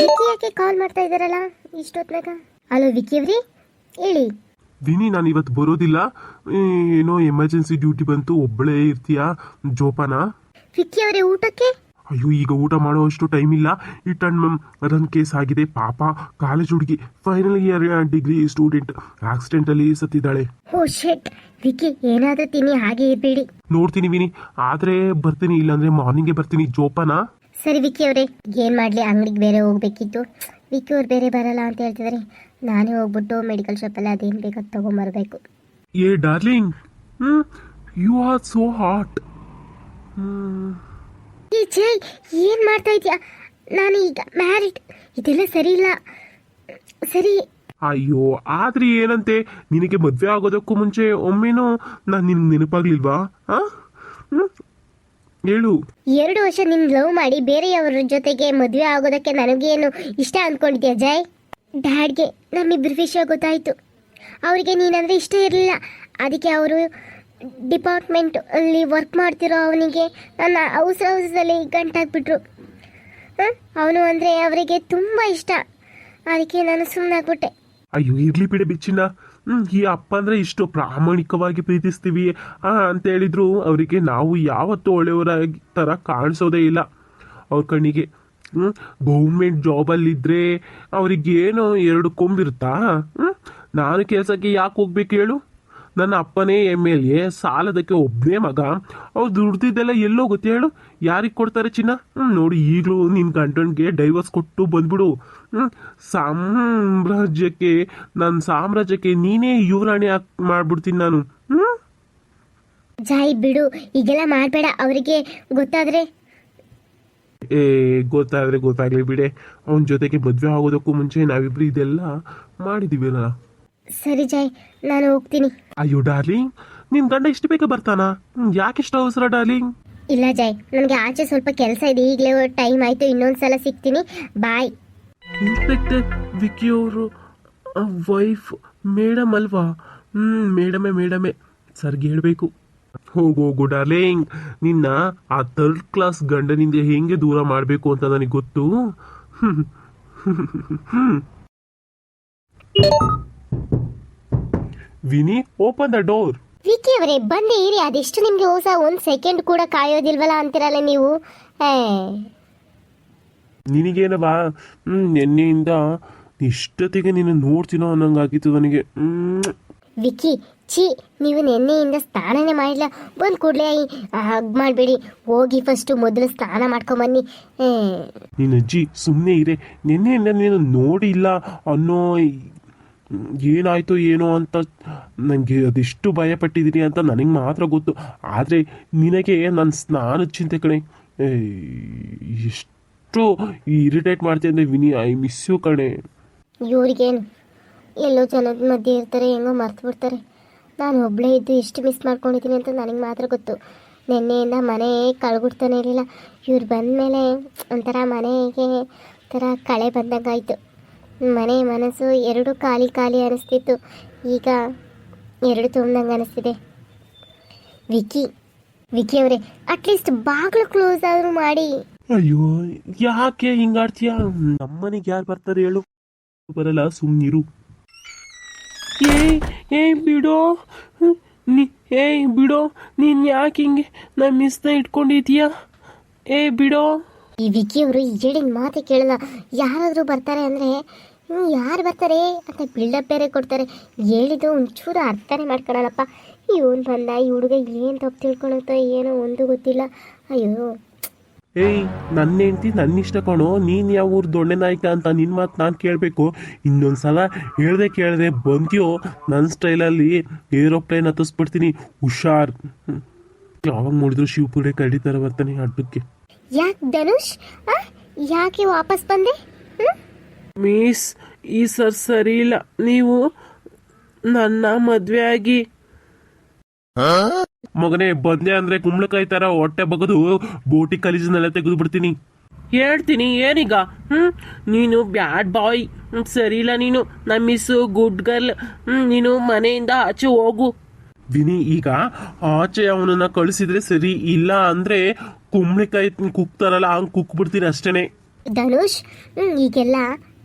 Wiki ಯಾಕೆ ಕಾಲ್ ಮಾಡ್ತಾ ಇದ್ದಾರಲ್ಲ ಇಷ್ಟೊತ್ನಾಗ? ಹಲೋ ವಿಕಿ ಅವ್ರಿ, ಹೇಳಿ. ವಿನಿ, ನಾನು ಇವತ್ತು ಬರೋದಿಲ್ಲ, ಏನೋ ಎಮರ್ಜೆನ್ಸಿ ಡ್ಯೂಟಿ ಬಂತು, ಒಬ್ಬಳೇ ಇರ್ತೀಯಾ ಜೋಪಾನ? ವಿಕಿ ಅವರೇ, ಊಟಕ್ಕೆ? ಅಯ್ಯೋ, ಈಗ ಊಟ ಮಾಡೋ ಅಷ್ಟು ಟೈಮ್ ಇಲ್ಲ. ರಿಟರ್ನ್ ರನ್ ಕೇಸ್ ಆಗಿದೆ. ಪಾಪ ಕಾಲೇಜ್ ಹುಡುಗಿ, final year degree student, accident ಅಲ್ಲಿ ಸತ್ತಿದ್ದಾಳೆ. ಓ ಶೆಟ್. ವಿಕಿ, ಏನಾದ್ರೂ ತಿನ್ನಿ, ಹಾಗೆ ಇರ್ಬೇಡಿ. ನೋಡ್ತೀನಿ ವಿನಿ, ಆದ್ರೆ ಬರ್ತೀನಿ, ಇಲ್ಲಾಂದ್ರೆ ಮಾರ್ನಿಂಗ್ಗೆ ಬರ್ತೀನಿ. ಜೋಪಾನ? ಸರಿ ವಿಕಿ ಅವರೇ, ಏನ್ ಮಾಡ್ಲಿ, ಅಂಗಡಿಗೆ ಬೇರೆ ಹೋಗ್ಬೇಕಿತ್ತು. ವಿಕಿ ಅವ್ರು ಬೇರೆ ಬರಲ್ಲ ಅಂತ ಹೇಳ್ತಿದ್ದಾರೆ. ನಾನೇ ಹೋಗ್ಬಿಟ್ಟು ಮೆಡಿಕಲ್ ಶಾಪಲ್ಲಿ ಅದೇನು ಬೇಕಂತ ತಗೊಂಬರ್ಬೇಕು. ಏ darling, you are so hot. Jai, ಏನ್ ಮಾಡ್ತಾ ಇದೀಯಾ? ನಾನು ಈಗ ಮ್ಯಾರಿಡ್, ಇದೆಲ್ಲ ಸರಿ ಇಲ್ಲ. ಸರಿ. ಅಯ್ಯೋ, ಆದ್ರೆ ಏನಂತೆ, ನಿನಗೆ ಮದ್ವೆ ಆಗೋದಕ್ಕೂ ಮುಂಚೆ ಒಮ್ಮೆನೂ ನಾನು ನಿನ್ಗೆ ನೆನಪಾಗ್ಲಿಲ್ವಾ? ಹೇಳು. 2 ವರ್ಷ ನಿನ್ ಲವ್ ಮಾಡಿ ಬೇರೆಯವರ ಜೊತೆಗೆ ಮದುವೆ ಆಗೋದಕ್ಕೆ ನನಗೇನು ಇಷ್ಟ ಅಂದ್ಕೊಂಡಿದ್ಯಾ ಜೈ? ಡ್ಯಾಡ್ಗೆ ನಮ್ಮಿಬ್ಬರ ವಿಷಯ ಗೊತ್ತಾಯ್ತು. ಅವರಿಗೆ ನೀನಂದ್ರೆ ಇಷ್ಟ ಇರಲಿಲ್ಲ. ಅದಕ್ಕೆ ಅವರು ಡಿಪಾರ್ಟ್ಮೆಂಟ್ ಅಲ್ಲಿ ವರ್ಕ್ ಮಾಡ್ತಿರೋ ಅವನಿಗೆ ನನ್ನ ಅವಸರದಲ್ಲಿ ಗಂಟಾಕ್ಬಿಟ್ರು. ಅವನು ಅಂದರೆ ಅವರಿಗೆ ತುಂಬ ಇಷ್ಟ. ಅದಕ್ಕೆ ನಾನು ಸುಮ್ಮನಾಗ್ಬಿಟ್ಟೆ. ಅಯ್ಯೋ, ಇರ್ಲಿ ಬಿಡೆ ಬಿಚ್ಚಿನ. ಈ ಅಪ್ಪ ಅಂದ್ರೆ ಇಷ್ಟು ಪ್ರಾಮಾಣಿಕವಾಗಿ ಪ್ರೀತಿಸ್ತೀವಿ ಅಂತ ಹೇಳಿದ್ರು ಅವರಿಗೆ ನಾವು ಯಾವತ್ತೂ ಒಳ್ಳೆಯವರ ತರ ಕಾಣಿಸೋದೇ ಇಲ್ಲ ಅವ್ರ ಕಣ್ಣಿಗೆ. ಗೌರ್ಮೆಂಟ್ ಜಾಬಲ್ಲಿದ್ದರೆ ಅವ್ರಿಗೇನೋ 2 ಕೊಂಬಿರುತ್ತಾ? ನಾನು ಕೆಲಸಕ್ಕೆ ಯಾಕೆ ಹೋಗ್ಬೇಕು ಹೇಳು? ನನ್ನ ಅಪ್ಪನೇ MLA, ಸಾಲದಕ್ಕೆ ಒಬ್ಬನೇ ಮಗ. ಅವ್ರು ದುಡ್ದಿದ್ದೆಲ್ಲ ಎಲ್ಲೋಗುತ್ತೆ ಹೇಳು? ಯಾರಿಗೆ ಕೊಡ್ತಾರೆ ಚಿನ್ನ? ನೋಡಿ, ಈಗಲೂ ನಿನ್ನ ಗಂಡನಿಗೆ ಡೈವರ್ಸ್ ಕೊಟ್ಟು ಬಂದ್ಬಿಡು. ನನ್ನ ಸಾಮ್ರಾಜ್ಯಕ್ಕೆ ನೀನೇ ಯುವರಾಣಿ ಮಾಡ್ಬಿಡ್ತೀನಿ ನಾನು. ಜಾಯ್ ಬಿಡು, ಈಗೆಲ್ಲ ಮಾಡಬೇಡ. ಅವರಿಗೆ ಗೊತ್ತಾದ್ರೆ? ಗೊತ್ತಾದ್ರೆ ಗೊತ್ತಾಗ್ಲಿ ಬಿಡೆ. ಅವನ ಜೊತೆಗೆ ಮದುವೆ ಆಗೋದಕ್ಕೂ ಮುಂಚೆ ನಾವಿಬ್ರು ಇದೆಲ್ಲ ಮಾಡಿದೀವಲ್ಲ. ಸರಿ ಜಾಯ್, ನಾನು ಹೋಗ್ತೀನಿ. ಅಯ್ಯೋ ಡಾರ್ಲಿಂಗ್, ನಿನ್ ಗಂಡ ಇಷ್ಟು ಬೇಗ ಬರ್ತಾನಾ? ಯಾಕೆಷ್ಟು ಅವಸರ ಡಾರ್ಲಿಂಗ್? ಇಲ್ಲ ಜಾಯ್, ನನಗೆ ಆಚೆ ಸ್ವಲ್ಪ ಕೆಲಸ ಇದೆ. ಈಗಲೇ ಟೈಮ್ ಆಯ್ತು, ಇನ್ನೊಂದ್ಸಲ ಸಿಗ್ತೀನಿ. ಬಾಯ್. ಇನ್ಸ್ಪೆಕ್ಟರ್ ವಿಕಿ ಅವರು ವೈಫ್ ಮೇಡಮ್ ಅಲ್ವಾ? ಮೇಡಮೇ ಸರ್ಗೆ ಹೇಳ್ಬೇಕು. ಹೋಗು ಡಾರ್ಲಿಂಗ್, ನಿನ್ನ ಆ 3rd ಕ್ಲಾಸ್ ಗಂಡನಿಂದ ಹೆಂಗೆ ದೂರ ಮಾಡಬೇಕು ಅಂತ ನನಗೆ ಗೊತ್ತು. ವಿನಿ, ಓಪನ್ ದ ಡೋರ್. ವಿಕಿ ಅವರೇ, ಬಂದೆ ಇರಿ. ಅದೆಷ್ಟು ನಿಮ್ಗೆ ಹೊಸ 1 ಸೆಕೆಂಡ್ ಕೂಡ ಕಾಯೋದಿಲ್ವಲ್ಲ ಅಂತಿರಲ್ಲ ನೀವು. ನಿನಗೇನವಾ, ನಿನ್ನೆಯಿಂದ ಇಷ್ಟೊತ್ತಿಗೆ ನೀನು ನೋಡ್ತೀನೋ ಅನ್ನಂಗಾಗಿತ್ತು ನನಗೆ. ವಿಕಿ, ನೀವು ನಿನ್ನೆಯಿಂದ ಸ್ನಾನನೇ ಮಾಡಿಲ್ಲ. ಬಂದು ಕೂಡಲೇ ಹಗ್ ಮಾಡಬೇಡಿ. ಹೋಗಿ ಫಸ್ಟು ಮೊದಲು ಸ್ನಾನ ಮಾಡ್ಕೊಂಬನ್ನಿ. ನೀನು ಅಜ್ಜಿ ಸುಮ್ಮನೆ ಇರೆ. ನಿನ್ನೆಯಿಂದ ನೀನು ನೋಡಿಲ್ಲ ಅನ್ನೋ ಏನಾಯ್ತು ಏನೋ ಅಂತ ನನಗೆ ಅದೆಷ್ಟು ಭಯಪಟ್ಟಿದ್ದೀನಿ ಅಂತ ನನಗೆ ಮಾತ್ರ ಗೊತ್ತು. ಆದರೆ ನಿನಗೆ ನನ್ನ ಸ್ನಾನದ ಚಿಂತೆ ಕಣೆ. ಎಷ್ಟು ಇರಿಟೇಟ್ ಮಾಡ್ತೀನಿ ಅಂದರೆ ವಿನಿ, ಐ ಮಿಸ್ ಯು ಕಣೆ. ಇವ್ರಿಗೇನು, ಎಲ್ಲೋ ಜನದ ಮಧ್ಯೆ ಇರ್ತಾರೆ, ಹೆಂಗೋ ಮರ್ತು ಬಿಡ್ತಾರೆ. ನಾನು ಒಬ್ಬಳೇ ಇದ್ದು ಎಷ್ಟು ಮಿಸ್ ಮಾಡ್ಕೊಂಡಿದ್ದೀನಿ ಅಂತ ನನಗೆ ಮಾತ್ರ ಗೊತ್ತು. ನಿನ್ನೆಯಿಂದ ಮನೆ ಕಳ್ಗುಡ್ತಾನೆ ಇರಲಿಲ್ಲ. ಇವ್ರು ಬಂದಮೇಲೆ ಒಂಥರ ಮನೆಗೆ ಥರ ಕಳೆ ಬಂದಂಗಾಯಿತು. ಮನೆ ಮನಸ್ಸು 2 ಖಾಲಿ ಅನಿಸ್ತಿತ್ತು. ಈಗ 2 ತುಂಬ್ದಂಗೆ ಅನಿಸ್ತಿದೆ. ವಿಕಿ ಅವರೇ, ಅಟ್ಲೀಸ್ಟ್ ಬಾಗಿಲು ಕ್ಲೋಸ್ ಆದರೂ ಮಾಡಿ. ಅಯ್ಯೋ, ಯಾಕೆ ಹಿಂಗಾಡ್ತೀಯ? ನಮ್ಮನೆಗೆ ಯಾರು ಬರ್ತಾರೆ ಹೇಳು? ಬರಲ್ಲ, ಸುಮ್ಮನಿರು. ಬಿಡೋ ಬಿಡೋ, ನೀನ್ ಯಾಕೆ ಹಿಂಗೆ ನಾ ಮಿಸ್ನ ಇಟ್ಕೊಂಡಿದೀಯಾ? ಬಿಡೋ. ಈ ವಿಕಿ ಅವರು ಹೇಳಿದ ಮಾತೆ ಕೇಳಲ್ಲ. ಯಾರಾದರೂ ಬರ್ತಾರೆ ಅಂದರೆ ಯಾರು ಬರ್ತಾರೆ ಅಂತ ಬಿಲ್ಡಪ್ ಬೇರೆ ಕೊಡ್ತಾರೆ. ಹೇಳಿದ್ದು ಒಂಚೂರು ಅರ್ಥನೇ ಮಾಡ್ಕೊಳಲ್ಲಪ್ಪ. ಇವನು ಬಂದ, ಈ ಹುಡುಗ ಏನು ತಪ್ಪು ತಿಳ್ಕೊಳುತ್ತೋ ಏನೋ ಒಂದು ಗೊತ್ತಿಲ್ಲ. ಅಯ್ಯೋ, ನನ್ನ ಹೆಂಡ್ತಿ ನನ್ನ ಇಷ್ಟ ಕಣೋ. ನೀನು ಯಾವ ಊರು ದೊಣ್ಣೆ ನಾಯಕ ಅಂತ ನಿನ್ನ ಮಾತು ನಾನು ಕೇಳಬೇಕು? ಇನ್ನೊಂದ್ಸಲ ಕೇಳದೆ ಬಂದ್ಯೋ, ನನ್ನ ಸ್ಟೈಲಲ್ಲಿ ಏರೋಪ್ಲೇನ್ ಹತ್ತಿಸ್ಬಿಡ್ತೀನಿ, ಹುಷಾರ್. ಯಾವಾಗ ನೋಡಿದ್ರು ಶಿವಪುಡೆ ಕಡಿತಾರೆ ಬರ್ತಾನೆ ಅಡ್ಡಕ್ಕೆ. ಯಾಕೆ ಧನುಷ್, ಯಾಕೆ ವಾಪಸ್ ಬಂದೆ? ಮಿಸ್, ಈ ಸರಿ ಇಲ್ಲ. ನೀವು ನನ್ನ ಮದ್ವೆ ಆಗಿ. ಮಗನೇ, ಬಂದೆ ಅಂದ್ರೆ ಕುಂಬಳಕಾಯಿ ತರ ಹೊಟ್ಟೆ ಬಗದು ಬೋಟಿ ಕಲೀಜನೆಲ್ಲ ತೆಗೆದು ಬಿಡ್ತೀನಿ. ಹೇಳ್ತೀನಿ ಏನೀಗ? ನೀನು ಬ್ಯಾಡ್ ಬಾಯ್, ಸರಿ ಇಲ್ಲ ನೀನು. ನಾ ಮಿಸ್ ಗುಡ್ ಗರ್ಲ್. ನೀನು ಮನೆಯಿಂದ ಆಚೆ ಹೋಗು. ವಿನಿ, ಈಗ ಆಚೆ ಅವನನ್ನ ಕಳಿಸಿದ್ರೆ ಸರಿ, ಇಲ್ಲ ಅಂದ್ರೆ ಕುಂಬಳಕಾಯಿ ಕುಕ್ತಾರಲ್ಲ ಹಂಗೆ ಕುಕ್ಬಿಡ್ತೀನಿ ಅಷ್ಟೇನೆ. ಧನುಷ್ ಈಗೆಲ್ಲ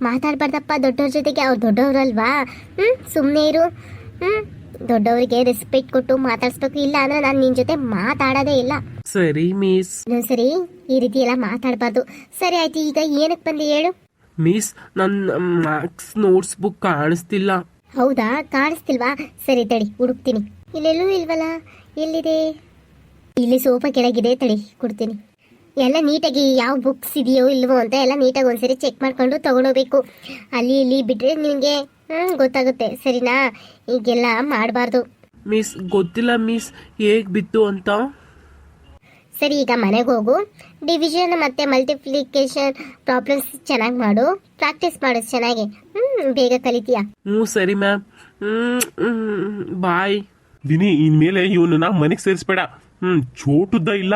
ಮಾತಾಡ್ಬಾರ್ದಪ್ಪ ದೊಡ್ಡವ್ರ ಜೊತೆಗೆ, ಅವ್ರು ದೊಡ್ಡವ್ರಲ್ವಾ. ಸುಮ್ಮನೆ ಇರು. ದೊಡ್ಡವರಿಗೆ ರೆಸ್ಪೆಕ್ಟ್ ಕೊಟ್ಟು ಮಾತಾಡ್ಸ್ಬೇಕು, ಇಲ್ಲ ಅಂದ್ರೆ ನಾನು ನಿನ್ ಜೊತೆ ಮಾತಾಡೋದೇ ಇಲ್ಲ. ಸರಿ ಮಿಸ್. ಸರಿ, ಈ ರೀತಿ ಎಲ್ಲ ಮಾತಾಡಬಾರ್ದು. ಸರಿ ಆಯ್ತು, ಈಗ ಏನಕ್ಕೆ ಬಂದೆ ಹೇಳು. ಮಿಸ್, ನನ್ನ ಮ್ಯಾಕ್ಸ್ ನೋಟ್ಸ್ ಬುಕ್ ಕಾಣಿಸ್ತಿಲ್ಲ. ಹೌದಾ, ಕಾಣಿಸ್ತಿಲ್ವಾ? ಸರಿ ತಡಿ, ಹುಡುಕ್ತೀನಿ. ಇಲ್ಲೆಲ್ಲೂ ಇಲ್ವಲ್ಲ, ಎಲ್ಲಿದೆ? ಇಲ್ಲಿ ಸೋಫಾ ಕೆಳಗಿದೆ, ತಡಿ ಕೊಡ್ತೀನಿ. ಎಲ್ಲ ನೀಟಾಗಿ ಯಾವ ಬುಕ್ಸ್ ಇದೆಯೋ ಇಲ್ವೋ ಅಂತ ಎಲ್ಲ ನೀಟಾಗಿ ಒಂದ್ಸರಿ ಚೆಕ್ ಮಾಡ್ಕೊಂಡು ತಗೊಂಡೋಗ್ಬೇಕು. ಅಲ್ಲಿ ಇಲ್ಲಿ ಬಿಟ್ರೆ ನಿಮಗೆ ಗೊತ್ತಾಗುತ್ತೆ, ಸರಿನಾ? ಈಗೆಲ್ಲ ಮಾಡಬಾರ್ದು. ಮಿಸ್, ಗೊತ್ತಿಲ್ಲ ಮಿಸ್ ಹೇಗ್ ಬಿತ್ತು ಅಂತ. ಸರಿ, ಈಗ ಮನೆಗೆ ಹೋಗು. ಡಿವಿಷನ್ ಮತ್ತೆ ಮಲ್ಟಿಪ್ಲಿಕೇಶನ್ ಪ್ರಾಬ್ಲಮ್ಸ್ ಚೆನ್ನಾಗಿ ಮಾಡು, ಪ್ರಾಕ್ಟೀಸ್ ಮಾಡು ಚೆನ್ನಾಗಿ. ಬೇಗ ಕಲಿತೀಯ. ಸರಿ ಮ್ಯಾಮ್. ಬಾಯ್. ವಿನಿ, ಇನ್ಮೇಲೆ ಇವನನ್ನ ಮನೆಗೆ ಸೇರಿಸ್ಬೇಡ. ಚೋಟುದ್ದ ಇಲ್ಲ,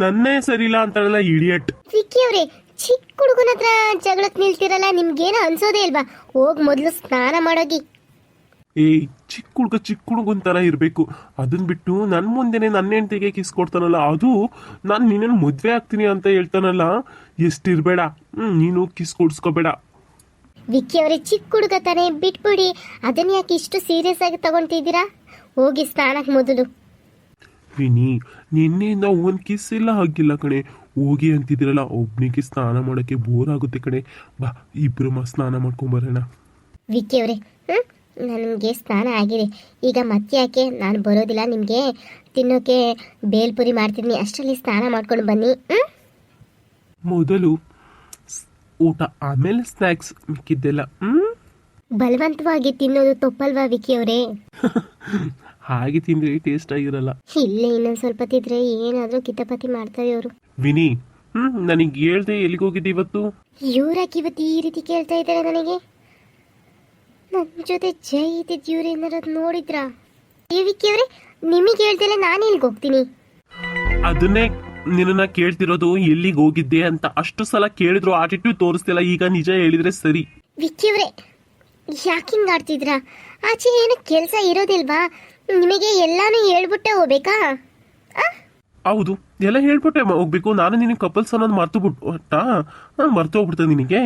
ನನ್ನೇ ಸರಿ ಇಲ್ಲ ಅಂತಾರಲ್ಲ ಇಡಿಯಟ್. ವಿಕ್ಕಿ ಅವ್ರೆ, ಚಿಕ್ಕ ಹುಡುಗನ ಹತ್ರ ಜಗಳಕ್ಕೆ ನಿಲ್ತಿರಲ್ಲ, ನಿಮ್ಗೇನು ಅನ್ಸೋದೇ ಇಲ್ವಾ? ಹೋಗ್ ಮೊದಲು ಸ್ನಾನ ಮಾಡೋಗಿ. ಏಯ್, ಚಿಕ್ಕ ಹುಡುಗನ್ ತರ ಇರ್ಬೇಕು. ಅದನ್ ಬಿಟ್ಟು ನನ್ ಮುಂದೆನೆ ನನ್ನ ಹೆಂಡತಿಗೆ ಕಿಸ್ ಕೊಡ್ತಾನಲ್ಲ, ಅದು ನಾನು ನಿನ್ನನ್ನು ಮದ್ವೆ ಆಗ್ತೀನಿ ಅಂತ ಹೇಳ್ತಾನಲ್ಲ, ಎಷ್ಟಿರ್ಬೇಡ. ನೀನು ಕಿಸ್ ಕೊಡ್ಸ್ಕೋಬೇಡ. ವಿಕ್ಕಿ ಅವರೇ, ಚಿಕ್ಕ ಹುಡುಗ ತಾನೇ, ಬಿಟ್ಬಿಡಿ. ಅದನ್ನ ಯಾಕೆ ಇಷ್ಟು ಸೀರಿಯಸ್ ಆಗಿ ತಗೊಂತಿದ್ದೀರಾ? ಹೋಗಿ ಸ್ನಾನಕ್ಕೆ ಮೊದಲು. ವಿನಿ, ನಿನ್ನೆಯಿಂದ ಒಂದ್ ಕಿಸ್ ಇಲ್ಲ ಆಗಿಲ್ಲ ಕಣೆ. ಹೋಗಿ ಅಂತಿದ್ದೀರಲ್ಲ, ಒಬ್ನಿಗೆ ಸ್ನಾನ ಮಾಡಕ್ಕೆ ಬೋರ್ ಆಗುತ್ತೆ ಕಣೆ. ಬಾ, ಇಬ್ರು ಸ್ನಾನ ಮಾಡ್ಕೊಂಬರೋಣ. ವಿಕ್ಕಿ ಅವರೇ, ನನಗೆ ಸ್ನಾನ ಆಗಿದೆ. ಈಗ ಮತ್ತೆ ಯಾಕೆ? ನಾನು ಬರೋದಿಲ್ಲ. ನಿಮಗೆ ತಿನ್ನೋಕೆ ಬೇಲ್ಪುರಿ ಮಾಡ್ತೀನಿ, ಅಷ್ಟರಲ್ಲಿ ಸ್ನಾನ ಮಾಡ್ಕೊಂಡು ಬನ್ನಿ. ಮೊದಲು ಊಟ, ಆಮೇಲೆ ಸ್ನ್ಯಾಕ್ಸ್, ಮಿಕ್ಕಿದ್ದೆಲ್ಲ ಬಲವಂತವಾಗಿ ತಿನ್ನೋದು ತಪ್ಪಲ್ವಾ ವಿಕ್ಕಿ ಅವರೇ? ಹಾಗೆ ತಿಂದ್ರೆ ಟೇಸ್ಟ್ ಆಗಿರಲ್ಲ. ಇಲ್ಲೇ ಇನ್ನೊಂದು ಸ್ವಲ್ಪ ತಿಂದ್ರೆ ಏನಾದರೂ ಕಿತಾಪತಿ ಮಾಡ್ತಾರೆ ಇವರು. ವಿನಿ, ನನಗೆ ಹೇಳ್ದೆ ಎಲ್ಲಿಗೆ ಹೋಗಿದ್ದೆ ಇವತ್ತು? ಇವ್ರಾಕೆ ಇವತ್ತು ಈ ರೀತಿ ಕೇಳ್ತಾ ಇದ್ದಾರೆ ನನಗೆ? ನನ್ನ ಜೊತೆ ಜೈ ಇದ್ದಿದ್ದು ಇವ್ರು ಏನಾರು ನೋಡಿದ್ರಾ? ವಿಕ್ಕಿ ಅವರೇ, ನಿಮಗೆ ಹೇಳ್ತಿಲ್ಲ, ನಾನು ಎಲ್ಲಿಗೆ ಹೋಗ್ತೀನಿ? ಅದನ್ನೇ ನಿನ್ನ ಕೇಳ್ತಿರೋದು, ಎಲ್ಲಿಗೆ ಹೋಗಿದ್ದೆ ಅಂತ. ಅಷ್ಟು ಸಲ ಕೇಳಿದ್ರು ಆಟಿಟ್ಯೂಡ್ ತೋರಿಸ್ತಿಲ್ಲ. ಈಗ ನಿಜ ಹೇಳಿದ್ರೆ ಸರಿ. ವಿಕ್ಕಿ ಅವರೇ, ಯಾಕೆ ಹಿಂಗೆ ಆಡ್ತಿದ್ರಾ? ಆಚೆ ಏನು ಕೆಲಸ ಇರೋದಿಲ್ವಾ? ನಿಮಗೆ ಎಲ್ಲಾನು ಹೇಳ್ಬಿಟ್ಟೆ ಹೋಗ್ಬೇಕಾ? ಹೌದು, ಎಲ್ಲ ಹೇಳ್ಬಿಟ್ಟೆ ಹೋಗ್ಬೇಕು. ನಾನು ನಿನಗೆ ಕಪಲ್ಸ್ ಅನ್ನೋದು ಮರ್ತು ಹೋಗ್ಬಿಡ್ತೇನೆ ನಿನಗೆ.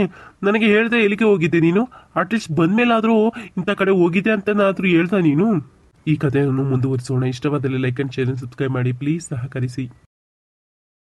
ನನಗೆ ಹೇಳ್ದೆ ಎಲ್ಲಿಗೆ ಹೋಗಿದ್ದೆ ನೀನು? ಅಟ್ಲೀಸ್ಟ್ ಬಂದ್ಮೇಲಾದ್ರೂ ಇಂಥ ಕಡೆ ಹೋಗಿದ್ದೆ ಅಂತನಾದ್ರೂ ಹೇಳ್ದ ನೀನು. ಈ ಕಥೆಯನ್ನು ಮುಂದುವರಿಸೋಣ. ಇಷ್ಟವಾದಲ್ಲಿ like and share and subscribe ಮಾಡಿ ಪ್ಲೀಸ್, ಸಹಕರಿಸಿ.